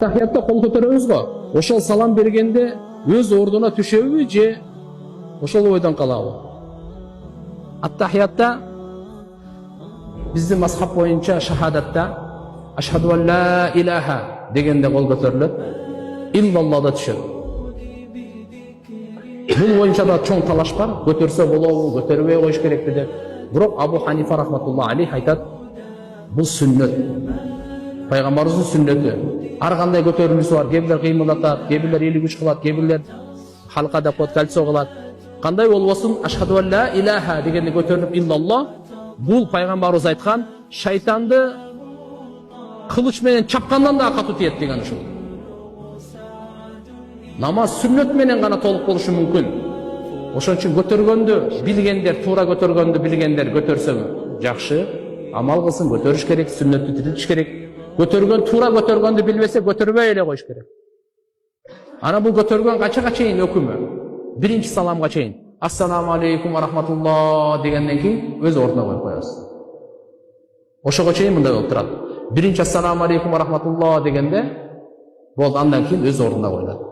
Tahiyatda kol көтерөбүз го. Ошол салам бергенде өз ордуна түшөбү же ошол ойдон калабы? Ат-тахиятта биздин мазхаб боюнча шахадатта ашхаду ан ла илаха дегенде кол көтөрүлөт. Иллаллада түшөт. Бул боюнча да чоң талаш бар. Көтөрсө болобу, көтөрбөй коюш керекпи деп. Бирок Абу Ханифа рахматуллахи алейх айтат, бул сүннөт. Пайгамбарыбыздын сүннөтү. Ар кандай көтөрүлүшү бар. Кээ бирлер кыймылдатат, кээ бирлер 53 кылат, кээ бирлер халка деп коет, кальцо кылат. Кандай болбосун, ашхаду ан ла илаха дегенде көтөрүлүп иллаллах, бул пайгамбарыбыз айткан, шайтанды кылыч менен чапкандан да катуу тиет деген ушул. Намаз сүннөт менен гана толук болушу мүмкүн. Ошон үчүн көтөргөндө билгендер, туура көтөргөндө билгендер көтөрсө жакшы, амал кылсын, көтөрүш керек, сүннөттү тирилтиш керек. Көтөргөн, туура көтөргөндү билбесе көтөрбөй эле коюш керек. Ана бул көтөргөн качага чейин өкүмү. Биринчи саламга чейин. Ассаламу алейкум ва рахматуллах дегенден кийин өз ордуна коюп коесуз. Ошого чейин мындай болуп турат. Биринчи ассаламу алейкум ва рахматуллах дегенде болду, андан кийин өз ордуна коюлат.